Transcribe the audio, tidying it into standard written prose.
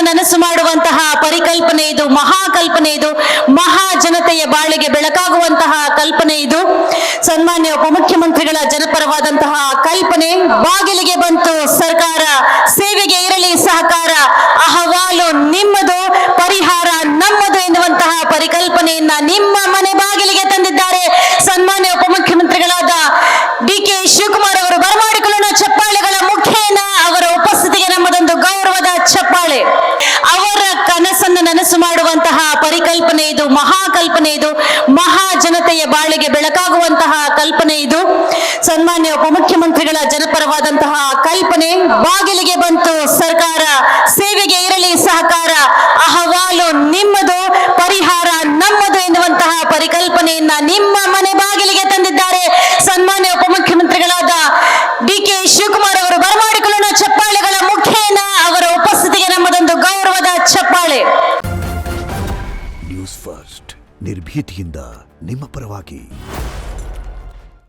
ನನಸು ಮಾಡುವಂತಹ ಪರಿಕಲ್ಪನೆ ಇದು, ಮಹಾಕಲ್ಪನೆ ಇದು, ಮಹಾ ಜನತೆಯ ಬಾಳಿಗೆ ಬೆಳಕಾಗುವಂತಹ ಕಲ್ಪನೆ ಇದು. ಸನ್ಮಾನ್ಯ ಉಪಮುಖ್ಯಮಂತ್ರಿಗಳ ಜನಪರವಾದಂತಹ ಕಲ್ಪನೆ. ಬಾಗಿಲಿಗೆ ಬಂತು ಸರ್ಕಾರ, ಸೇವೆಗೆ ಇರಲಿ ಸಹಕಾರ, ಅಹವಾಲು ನಿಮ್ಮದು, ಪರಿಹಾರ ನಮ್ಮದು ಎನ್ನುವಂತಹ ಪರಿಕಲ್ಪನೆಯನ್ನ ನಿಮ್ಮ ಮನೆ ಬಾಗಿಲಿಗೆ ತಂದಿದ್ದಾರೆ ಸನ್ಮಾನ್ಯ ಉಪಮುಖ್ಯಮಂತ್ರಿಗಳಾದ ಡಿ.ಕೆ. ಶಿವಕುಮಾರ್ ಅವರು. ಬರಮಾಡಿಕೊಳ್ಳೋಣ ಚಪ್ಪಾಳೆಗಳ ಮುಖೇನ ಅವರ ಉಪಸ್ಥಿತಿಗೆ ನಮ್ಮದೊಂದು ಗೌರವದ ಚಪ್ಪಾಳೆ. ಅವರ ಕನಸನ್ನು ನನಸು ಮಾಡುವಂತಹ ಪರಿಕಲ್ಪನೆ ಇದು, ಮಹಾಕಲ್ಪನೆ ಇದು, ಮಹಾ ಜನತೆಯ ಬಾಳಿಗೆ ಬೆಳಕಾಗುವಂತಹ ಕಲ್ಪನೆ ಇದು. ಸನ್ಮಾನ್ಯ ಉಪಮುಖ್ಯಮಂತ್ರಿಗಳ ಜನಪರವಾದಂತಹ ಕಲ್ಪನೆ. ಬಾಗಿಲಿಗೆ ಬಂತು ಸರ್ಕಾರ, ಸೇವೆಗೆ ಇರಲಿ ಸಹಕಾರ, ಅಹವಾಲು ನಿಮ್ಮದು, ಪರಿಹಾರ ನಮ್ಮದು ಎನ್ನುವಂತಹ ಪರಿಕಲ್ಪನೆಯನ್ನ ನಿಮ್ಮ ಮನೆ ಬಾಗಿಲಿಗೆ ತಂದಿದ್ದಾರೆ ಸನ್ಮಾನ್ಯ ಉಪಮುಖ್ಯಮಂತ್ರಿಗಳಾದ ಡಿ.ಕೆ. ಶಿವಕುಮಾರ್ ಅವರು. ಬರಮಾಡಿಕೊಳ್ಳೋಣ ಚಪ್ಪಾಳೆಗಳ ಮುಖೇನ ಅವರ ಉಪಸ್ಥಿತಿಗೆ ನಮ್ಮದೊಂದು ಗೌರವದ ಚಪ್ಪಾಳೆ. ನ್ಯೂಸ್ ಫಸ್ಟ್, ನಿರ್ಭೀತಿಯಿಂದ ನಿಮ್ಮ ಪರವಾಗಿ.